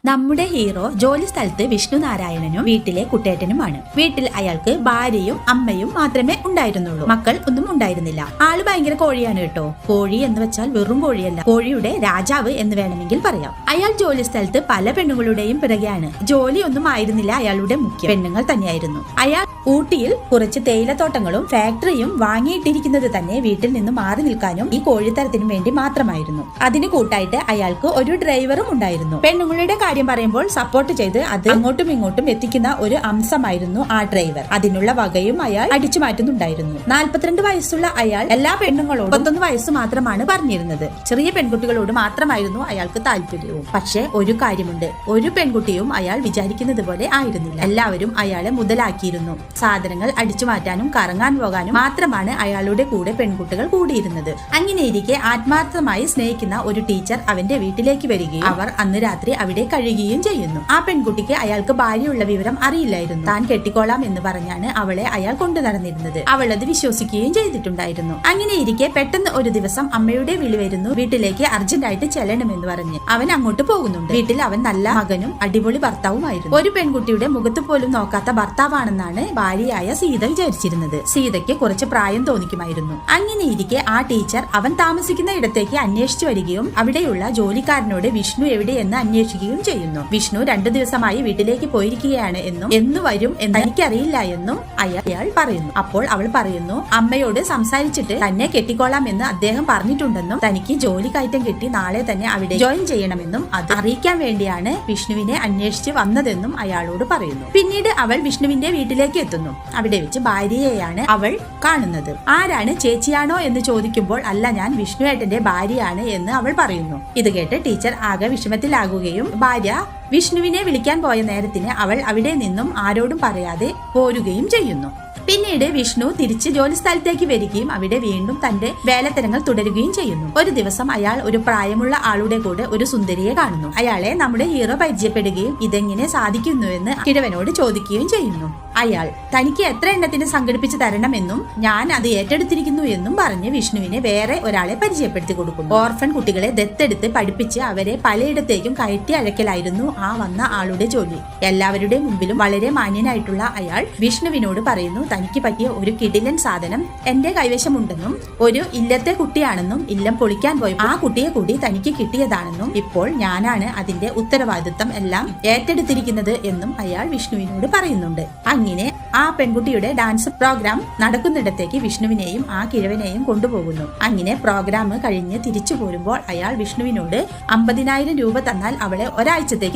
നമ്മുടെ ഹീറോ ജോലി സ്ഥലത്ത് വിഷ്ണു നാരായണനും വീട്ടിലെ കുട്ടേട്ടനുമാണ്. വീട്ടിൽ അയാൾക്ക് ഭാര്യയും അമ്മയും മാത്രമേ ഉണ്ടായിരുന്നുള്ളൂ. മക്കൾ ഒന്നും ഉണ്ടായിരുന്നില്ല. ആള് ഭയങ്കര കോഴിയാണ് കേട്ടോ. കോഴി എന്ന് വെച്ചാൽ വെറും കോഴിയല്ല, കോഴിയുടെ രാജാവ് എന്ന് വേണമെങ്കിൽ പറയാം. അയാൾ ജോലി സ്ഥലത്ത് പല പെണ്ണുങ്ങളുടെയും പിറകെയാണ്. ജോലി ഒന്നും ആയിരുന്നില്ല അയാളുടെ മുഖ്യ, പെണ്ണുങ്ങൾ തന്നെയായിരുന്നു. അയാൾ ഊട്ടിയിൽ കുറച്ച് തേയിലത്തോട്ടങ്ങളും ഫാക്ടറിയും വാങ്ങിയിട്ടിരിക്കുന്നത് തന്നെ വീട്ടിൽ നിന്ന് മാറി നിൽക്കാനും ഈ കോഴിത്തരത്തിനും വേണ്ടി മാത്രമായിരുന്നു. അതിന് കൂട്ടായിട്ട് അയാൾക്ക് ഒരു ഡ്രൈവറും ഉണ്ടായിരുന്നു. പെണ്ണുങ്ങളുടെ കാര്യം പറയുമ്പോൾ സപ്പോർട്ട് ചെയ്ത് അത് അങ്ങോട്ടും ഇങ്ങോട്ടും എത്തിക്കുന്ന ഒരു അംശമായിരുന്നു ആ ഡ്രൈവർ. അതിനുള്ള വകയും അയാൾ അടിച്ചു മാറ്റുന്നുണ്ടായിരുന്നു. 42 വയസ്സുള്ള അയാൾ എല്ലാ പെണ്ണുങ്ങളോടും 31 വയസ്സ് മാത്രമാണ് പറഞ്ഞിരുന്നത്. ചെറിയ പെൺകുട്ടികളോട് മാത്രമായിരുന്നു അയാൾക്ക് താല്പര്യവും. പക്ഷെ ഒരു കാര്യമുണ്ട്, ഒരു പെൺകുട്ടിയും അയാൾ വിചാരിക്കുന്നത് പോലെ ആയിരുന്നില്ല. എല്ലാവരും അയാളെ മുതലാക്കിയിരുന്നു. സാധനങ്ങൾ അടിച്ചു മാറ്റാനും കറങ്ങാൻ പോകാനും മാത്രമാണ് അയാളുടെ കൂടെ പെൺകുട്ടികൾ കൂടിയിരുന്നത്. അങ്ങനെയിരിക്കെ ആത്മാർത്ഥമായി സ്നേഹിക്കുന്ന ഒരു ടീച്ചർ അവന്റെ വീട്ടിലേക്ക് വരികയും അവർ അന്ന് രാത്രി അവിടെ കഴിയുകയും ചെയ്യുന്നു. ആ പെൺകുട്ടിക്ക് അയാൾക്ക് ഭാര്യയുള്ള വിവരം അറിയില്ലായിരുന്നു. താൻ കെട്ടിക്കോളാം എന്ന് പറഞ്ഞാണ് അവളെ അയാൾ കൊണ്ടു നടന്നിരുന്നത്. അവൾ അത് വിശ്വസിക്കുകയും ചെയ്തിട്ടുണ്ടായിരുന്നു. അങ്ങനെയിരിക്കെ പെട്ടെന്ന് ഒരു ദിവസം അമ്മയുടെ വിളി വരുന്നു. വീട്ടിലേക്ക് അർജന്റായിട്ട് ചെല്ലണമെന്ന് പറഞ്ഞ് അവൻ അങ്ങോട്ട് പോകുന്നുണ്ട്. വീട്ടിൽ അവൻ നല്ല മകനും അടിപൊളി ഭർത്താവുമായിരുന്നു. ഒരു പെൺകുട്ടിയുടെ മുഖത്ത് പോലും നോക്കാത്ത ഭർത്താവാണെന്നാണ് ഭാര്യയായ സീത വിചാരിച്ചിരുന്നത്. സീതയ്ക്ക് കുറച്ച് പ്രായം തോന്നിക്കുമായിരുന്നു. അങ്ങനെയിരിക്കെ ആ ടീച്ചർ അവൻ താമസിക്കുന്ന ഇടത്തേക്ക് അന്വേഷിച്ചു വരികയും അവിടെയുള്ള ജോലിക്കാരനോട് വിഷ്ണു എവിടെയെന്ന് അന്വേഷിക്കുകയും ചെയ്യുന്നു. വിഷ്ണു 2 ദിവസമായി വീട്ടിലേക്ക് പോയിരിക്കുകയാണ് എന്നും എന്ന് വരും എന്ന് എനിക്കറിയില്ല എന്നും അയാൾ പറയുന്നു. അപ്പോൾ അവൾ പറയുന്നു, അമ്മയോട് സംസാരിച്ചിട്ട് തന്നെ കെട്ടിക്കോളാം എന്ന് അദ്ദേഹം പറഞ്ഞിട്ടുണ്ടെന്നും തനിക്ക് ജോലി കയറ്റം കിട്ടി നാളെ തന്നെ അവിടെ ജോയിൻ ചെയ്യണമെന്നും അത് അറിയിക്കാൻ വേണ്ടിയാണ് വിഷ്ണുവിനെ അന്വേഷിച്ച് വന്നതെന്നും അയാളോട് പറയുന്നു. പിന്നീട് അവൾ വിഷ്ണുവിന്റെ വീട്ടിലേക്ക് എത്തുന്നു. അവിടെ വെച്ച് ഭാര്യയെയാണ് അവൾ കാണുന്നത്. ആരാണ്, ചേച്ചിയാണോ എന്ന് ചോദിക്കുമ്പോൾ അല്ല, ഞാൻ വിഷ്ണുവേട്ടന്റെ ഭാര്യയാണ് എന്ന് അവൾ പറയുന്നു. ഇത് കേട്ട് ടീച്ചർ ആകെ വിഷമത്തിലാകുകയും ഭാര്യ വിഷ്ണുവിനെ വിളിക്കാൻ പോയ നേരത്തിന് അവൾ അവിടെ നിന്നും ആരോടും പറയാതെ പോരുകയും ചെയ്യുന്നു. പിന്നീട് വിഷ്ണു തിരിച്ച് ജോലി സ്ഥലത്തേക്ക് വരികയും അവിടെ വീണ്ടും തന്റെ വേലത്തരങ്ങൾ തുടരുകയും ചെയ്യുന്നു. ഒരു ദിവസം അയാൾ ഒരു പ്രായമുള്ള ആളുടെ കൂടെ ഒരു സുന്ദരിയെ കാണുന്നു. അയാളെ നമ്മുടെ ഹീറോ പരിചയപ്പെടുകയും ഇതെങ്ങനെ സാധിക്കുന്നുവെന്ന് കിഴവനോട് ചോദിക്കുകയും ചെയ്യുന്നു. അയാൾ തനിക്ക് എത്ര എണ്ണത്തിന് സംഘടിപ്പിച്ച് തരണമെന്നും ഞാൻ അത് ഏറ്റെടുത്തിരിക്കുന്നു എന്നും പറഞ്ഞ് വിഷ്ണുവിനെ വേറെ ഒരാളെ പരിചയപ്പെടുത്തി കൊടുക്കുന്നു. ഓർഫൻ കുട്ടികളെ ദത്തെടുത്ത് പഠിപ്പിച്ച് അവരെ പലയിടത്തേക്കും കയറ്റി അഴക്കലായിരുന്നു ആ വന്ന ആളുടെ ജോലി. എല്ലാവരുടെ മുമ്പിലും വളരെ മാന്യനായിട്ടുള്ള അയാൾ വിഷ്ണുവിനോട് പറയുന്നു, തനിക്ക് പറ്റിയ ഒരു കിടിലൻ സാധനം എന്റെ കൈവശമുണ്ടെന്നും ഒരു ഇല്ലത്തെ കുട്ടിയാണെന്നും ഇല്ലം പൊളിക്കാൻ പോയി ആ കുട്ടിയെ കൂടി തനിക്ക് കിട്ടിയതാണെന്നും ഇപ്പോൾ ഞാനാണ് അതിന്റെ ഉത്തരവാദിത്വം എല്ലാം ഏറ്റെടുത്തിരിക്കുന്നത് എന്നും അയാൾ വിഷ്ണുവിനോട് പറയുന്നുണ്ട്. അങ്ങനെ ആ പെൺകുട്ടിയുടെ ഡാൻസ് പ്രോഗ്രാം നടക്കുന്നിടത്തേക്ക് വിഷ്ണുവിനെയും ആ കിഴവനെയും കൊണ്ടുപോകുന്നു. അങ്ങനെ പ്രോഗ്രാം കഴിഞ്ഞ് തിരിച്ചു പോരുമ്പോൾ അയാൾ വിഷ്ണുവിനോട് 50,000 രൂപ തന്നാൽ അവളെ ഒരാഴ്ചത്തേക്ക്